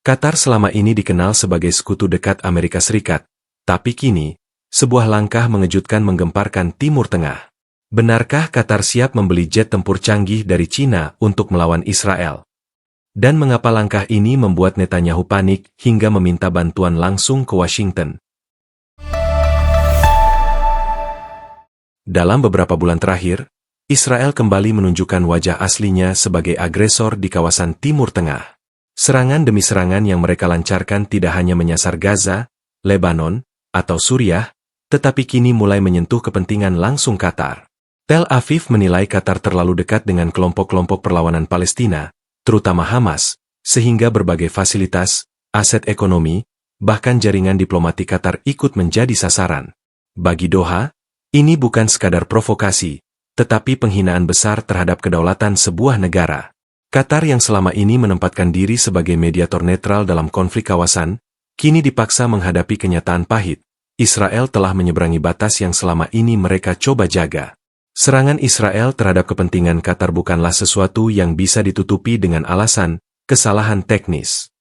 Qatar selama ini dikenal sebagai sekutu dekat Amerika Serikat, tapi kini, sebuah langkah mengejutkan menggemparkan Timur Tengah. Benarkah Qatar siap membeli jet tempur canggih dari Cina untuk melawan Israel? Dan mengapa langkah ini membuat Netanyahu panik hingga meminta bantuan langsung ke Washington? Dalam beberapa bulan terakhir, Israel kembali menunjukkan wajah aslinya sebagai agresor di kawasan Timur Tengah. Serangan demi serangan yang mereka lancarkan tidak hanya menyasar Gaza, Lebanon, atau Suriah, tetapi kini mulai menyentuh kepentingan langsung Qatar. Tel Aviv menilai Qatar terlalu dekat dengan kelompok-kelompok perlawanan Palestina, terutama Hamas, sehingga berbagai fasilitas, aset ekonomi, bahkan jaringan diplomatik Qatar ikut menjadi sasaran. Bagi Doha, ini bukan sekadar provokasi, tetapi penghinaan besar terhadap kedaulatan sebuah negara. Qatar yang selama ini menempatkan diri sebagai mediator netral dalam konflik kawasan, kini dipaksa menghadapi kenyataan pahit. Israel telah menyeberangi batas yang selama ini mereka coba jaga. Serangan Israel terhadap kepentingan Qatar bukanlah sesuatu yang bisa ditutupi dengan alasan kesalahan teknis.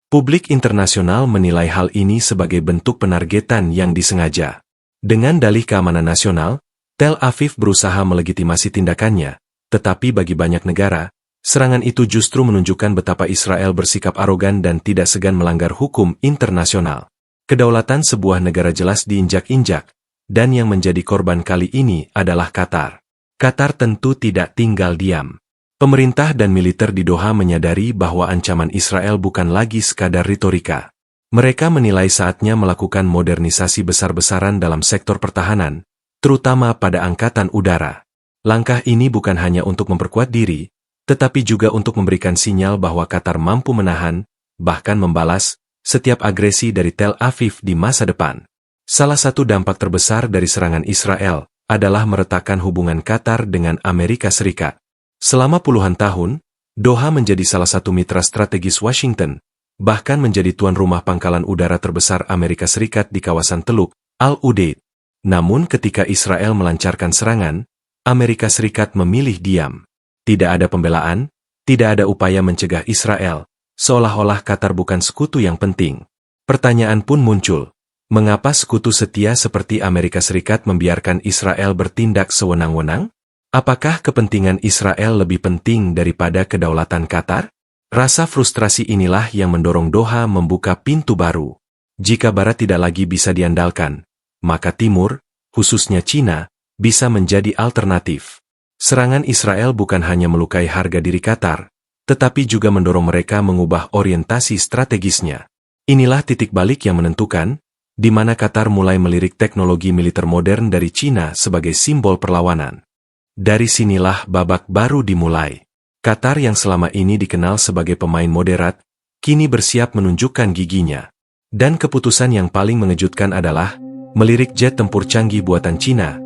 Publik internasional menilai hal ini sebagai bentuk penargetan yang disengaja. Dengan dalih keamanan nasional, Tel Aviv berusaha melegitimasi tindakannya, tetapi bagi banyak negara, serangan itu justru menunjukkan betapa Israel bersikap arogan dan tidak segan melanggar hukum internasional. Kedaulatan sebuah negara jelas diinjak-injak, dan yang menjadi korban kali ini adalah Qatar. Qatar tentu tidak tinggal diam. Pemerintah dan militer di Doha menyadari bahwa ancaman Israel bukan lagi sekadar retorika. Mereka menilai saatnya melakukan modernisasi besar-besaran dalam sektor pertahanan, terutama pada angkatan udara. Langkah ini bukan hanya untuk memperkuat diri, tetapi juga untuk memberikan sinyal bahwa Qatar mampu menahan, bahkan membalas, setiap agresi dari Tel Aviv di masa depan. Salah satu dampak terbesar dari serangan Israel adalah meretakkan hubungan Qatar dengan Amerika Serikat. Selama puluhan tahun, Doha menjadi salah satu mitra strategis Washington, bahkan menjadi tuan rumah pangkalan udara terbesar Amerika Serikat di kawasan Teluk Al-Udeid. Namun ketika Israel melancarkan serangan, Amerika Serikat memilih diam. Tidak ada pembelaan, tidak ada upaya mencegah Israel, seolah-olah Qatar bukan sekutu yang penting. Pertanyaan pun muncul, mengapa sekutu setia seperti Amerika Serikat membiarkan Israel bertindak sewenang-wenang? Apakah kepentingan Israel lebih penting daripada kedaulatan Qatar? Rasa frustrasi inilah yang mendorong Doha membuka pintu baru. Jika Barat tidak lagi bisa diandalkan, maka Timur, khususnya Cina, bisa menjadi alternatif. Serangan Israel bukan hanya melukai harga diri Qatar, tetapi juga mendorong mereka mengubah orientasi strategisnya. Inilah titik balik yang menentukan, di mana Qatar mulai melirik teknologi militer modern dari Cina sebagai simbol perlawanan. Dari sinilah babak baru dimulai. Qatar yang selama ini dikenal sebagai pemain moderat, kini bersiap menunjukkan giginya. Dan keputusan yang paling mengejutkan adalah melirik jet tempur canggih buatan Cina.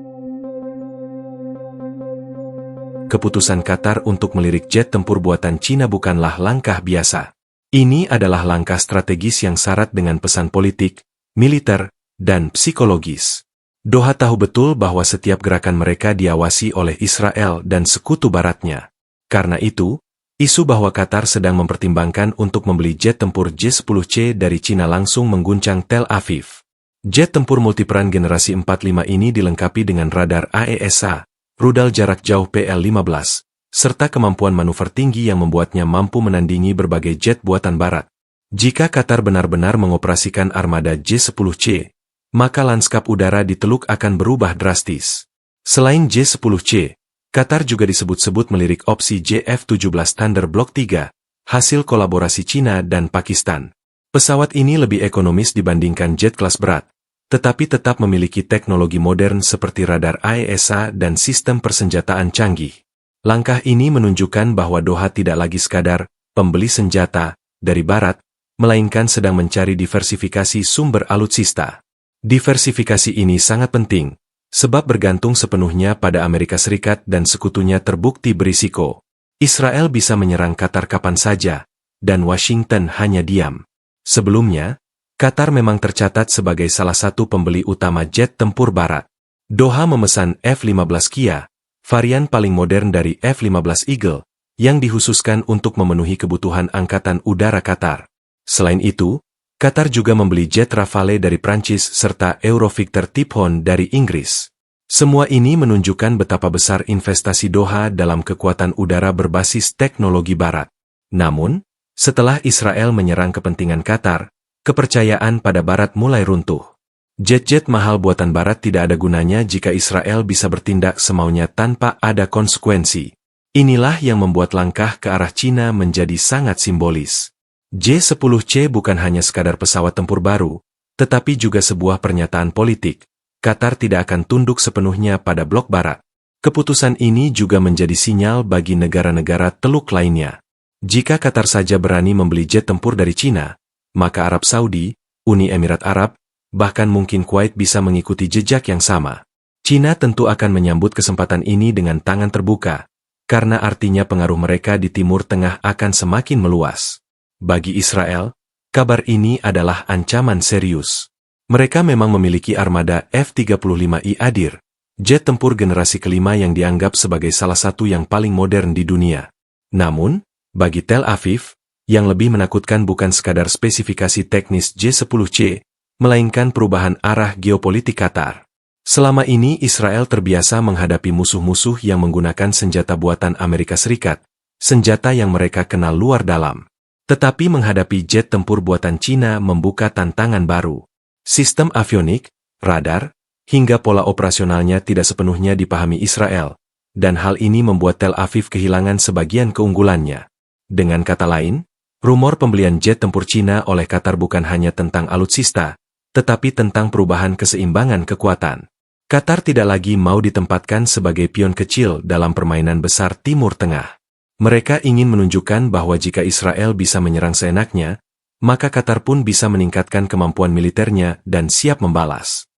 Keputusan Qatar untuk melirik jet tempur buatan Cina bukanlah langkah biasa. Ini adalah langkah strategis yang syarat dengan pesan politik, militer, dan psikologis. Doha tahu betul bahwa setiap gerakan mereka diawasi oleh Israel dan sekutu baratnya. Karena itu, isu bahwa Qatar sedang mempertimbangkan untuk membeli jet tempur J-10C dari Cina langsung mengguncang Tel Aviv. Jet tempur multiperan generasi 45 ini dilengkapi dengan radar AESA, rudal jarak jauh PL-15, serta kemampuan manuver tinggi yang membuatnya mampu menandingi berbagai jet buatan Barat. Jika Qatar benar-benar mengoperasikan armada J-10C, maka lanskap udara di Teluk akan berubah drastis. Selain J-10C, Qatar juga disebut-sebut melirik opsi JF-17 Thunder Block 3, hasil kolaborasi Cina dan Pakistan. Pesawat ini lebih ekonomis dibandingkan jet kelas berat, tetapi tetap memiliki teknologi modern seperti radar AESA dan sistem persenjataan canggih. Langkah ini menunjukkan bahwa Doha tidak lagi sekadar pembeli senjata dari Barat, melainkan sedang mencari diversifikasi sumber alutsista. Diversifikasi ini sangat penting, sebab bergantung sepenuhnya pada Amerika Serikat dan sekutunya terbukti berisiko. Israel bisa menyerang Qatar kapan saja, dan Washington hanya diam. Sebelumnya, Qatar memang tercatat sebagai salah satu pembeli utama jet tempur Barat. Doha memesan F-15 Kia, varian paling modern dari F-15 Eagle, yang dikhususkan untuk memenuhi kebutuhan Angkatan Udara Qatar. Selain itu, Qatar juga membeli jet Rafale dari Prancis serta Eurovictor Typhoon dari Inggris. Semua ini menunjukkan betapa besar investasi Doha dalam kekuatan udara berbasis teknologi barat. Namun, setelah Israel menyerang kepentingan Qatar, kepercayaan pada barat mulai runtuh. Jet-jet mahal buatan barat tidak ada gunanya jika Israel bisa bertindak semaunya tanpa ada konsekuensi. Inilah yang membuat langkah ke arah Cina menjadi sangat simbolis. J-10C bukan hanya sekadar pesawat tempur baru, tetapi juga sebuah pernyataan politik. Qatar tidak akan tunduk sepenuhnya pada blok barat. Keputusan ini juga menjadi sinyal bagi negara-negara Teluk lainnya. Jika Qatar saja berani membeli jet tempur dari Cina, maka Arab Saudi, Uni Emirat Arab, bahkan mungkin Kuwait bisa mengikuti jejak yang sama. Cina tentu akan menyambut kesempatan ini dengan tangan terbuka, karena artinya pengaruh mereka di Timur Tengah akan semakin meluas. Bagi Israel, kabar ini adalah ancaman serius. Mereka memang memiliki armada F-35I Adir, jet tempur generasi kelima yang dianggap sebagai salah satu yang paling modern di dunia. Namun, bagi Tel Aviv, yang lebih menakutkan bukan sekadar spesifikasi teknis J-10C, melainkan perubahan arah geopolitik Qatar. Selama ini Israel terbiasa menghadapi musuh-musuh yang menggunakan senjata buatan Amerika Serikat, senjata yang mereka kenal luar dalam. Tetapi menghadapi jet tempur buatan Cina membuka tantangan baru. Sistem avionik, radar, hingga pola operasionalnya tidak sepenuhnya dipahami Israel, dan hal ini membuat Tel Aviv kehilangan sebagian keunggulannya. Dengan kata lain, rumor pembelian jet tempur Cina oleh Qatar bukan hanya tentang alutsista, tetapi tentang perubahan keseimbangan kekuatan. Qatar tidak lagi mau ditempatkan sebagai pion kecil dalam permainan besar Timur Tengah. Mereka ingin menunjukkan bahwa jika Israel bisa menyerang seenaknya, maka Qatar pun bisa meningkatkan kemampuan militernya dan siap membalas.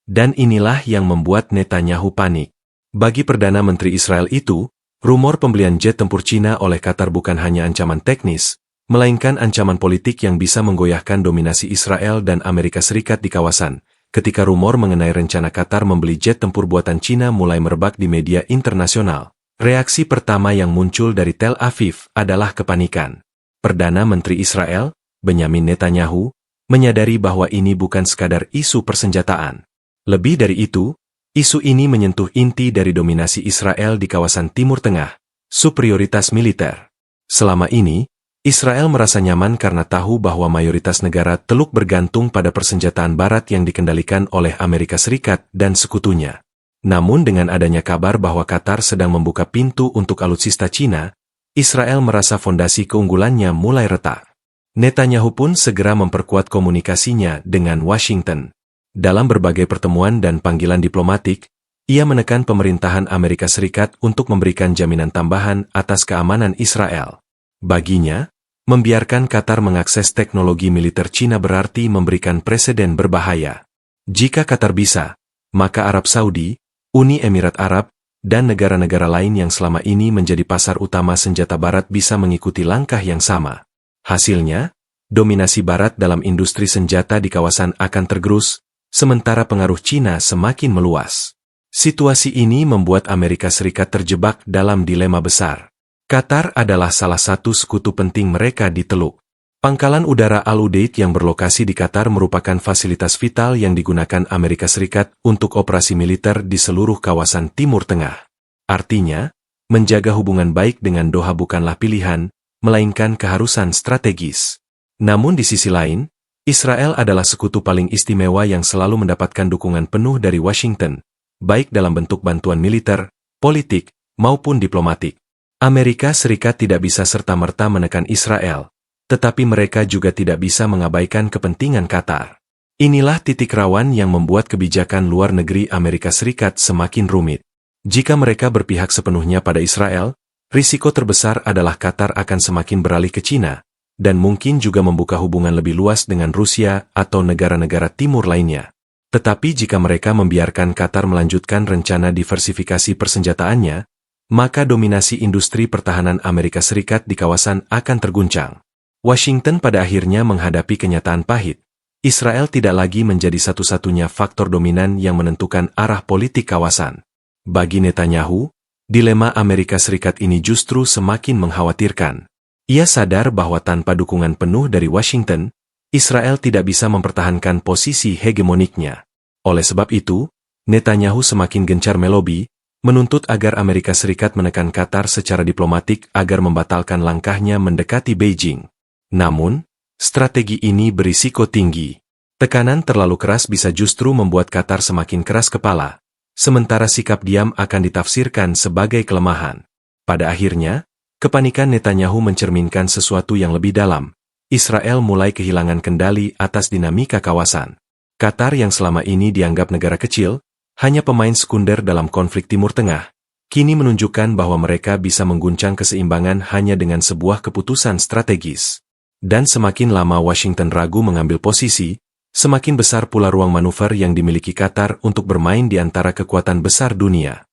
Dan inilah yang membuat Netanyahu panik. Bagi Perdana Menteri Israel itu, rumor pembelian jet tempur Cina oleh Qatar bukan hanya ancaman teknis, melainkan ancaman politik yang bisa menggoyahkan dominasi Israel dan Amerika Serikat di kawasan. Ketika rumor mengenai rencana Qatar membeli jet tempur buatan Cina mulai merebak di media internasional, reaksi pertama yang muncul dari Tel Aviv adalah kepanikan. Perdana Menteri Israel, Benyamin Netanyahu, menyadari bahwa ini bukan sekadar isu persenjataan. Lebih dari itu, isu ini menyentuh inti dari dominasi Israel di kawasan Timur Tengah, superioritas militer. Selama ini, Israel merasa nyaman karena tahu bahwa mayoritas negara Teluk bergantung pada persenjataan barat yang dikendalikan oleh Amerika Serikat dan sekutunya. Namun dengan adanya kabar bahwa Qatar sedang membuka pintu untuk alutsista Cina, Israel merasa fondasi keunggulannya mulai retak. Netanyahu pun segera memperkuat komunikasinya dengan Washington. Dalam berbagai pertemuan dan panggilan diplomatik, ia menekan pemerintahan Amerika Serikat untuk memberikan jaminan tambahan atas keamanan Israel. Baginya, membiarkan Qatar mengakses teknologi militer Cina berarti memberikan preseden berbahaya. Jika Qatar bisa, maka Arab Saudi, Uni Emirat Arab, dan negara-negara lain yang selama ini menjadi pasar utama senjata barat bisa mengikuti langkah yang sama. Hasilnya, dominasi barat dalam industri senjata di kawasan akan tergerus, sementara pengaruh Cina semakin meluas. Situasi ini membuat Amerika Serikat terjebak dalam dilema besar. Qatar adalah salah satu sekutu penting mereka di Teluk. Pangkalan udara Al-Udeid yang berlokasi di Qatar merupakan fasilitas vital yang digunakan Amerika Serikat untuk operasi militer di seluruh kawasan Timur Tengah. Artinya, menjaga hubungan baik dengan Doha bukanlah pilihan, melainkan keharusan strategis. Namun di sisi lain, Israel adalah sekutu paling istimewa yang selalu mendapatkan dukungan penuh dari Washington, baik dalam bentuk bantuan militer, politik, maupun diplomatik. Amerika Serikat tidak bisa serta-merta menekan Israel, tetapi mereka juga tidak bisa mengabaikan kepentingan Qatar. Inilah titik rawan yang membuat kebijakan luar negeri Amerika Serikat semakin rumit. Jika mereka berpihak sepenuhnya pada Israel, risiko terbesar adalah Qatar akan semakin beralih ke Cina, dan mungkin juga membuka hubungan lebih luas dengan Rusia atau negara-negara timur lainnya. Tetapi jika mereka membiarkan Qatar melanjutkan rencana diversifikasi persenjataannya, maka dominasi industri pertahanan Amerika Serikat di kawasan akan terguncang. Washington pada akhirnya menghadapi kenyataan pahit. Israel tidak lagi menjadi satu-satunya faktor dominan yang menentukan arah politik kawasan. Bagi Netanyahu, dilema Amerika Serikat ini justru semakin mengkhawatirkan. Ia sadar bahwa tanpa dukungan penuh dari Washington, Israel tidak bisa mempertahankan posisi hegemoniknya. Oleh sebab itu, Netanyahu semakin gencar melobi, menuntut agar Amerika Serikat menekan Qatar secara diplomatik agar membatalkan langkahnya mendekati Beijing. Namun, strategi ini berisiko tinggi. Tekanan terlalu keras bisa justru membuat Qatar semakin keras kepala, sementara sikap diam akan ditafsirkan sebagai kelemahan. Pada akhirnya, kepanikan Netanyahu mencerminkan sesuatu yang lebih dalam. Israel mulai kehilangan kendali atas dinamika kawasan. Qatar yang selama ini dianggap negara kecil, hanya pemain sekunder dalam konflik Timur Tengah, kini menunjukkan bahwa mereka bisa mengguncang keseimbangan hanya dengan sebuah keputusan strategis. Dan semakin lama Washington ragu mengambil posisi, semakin besar pula ruang manuver yang dimiliki Qatar untuk bermain di antara kekuatan besar dunia.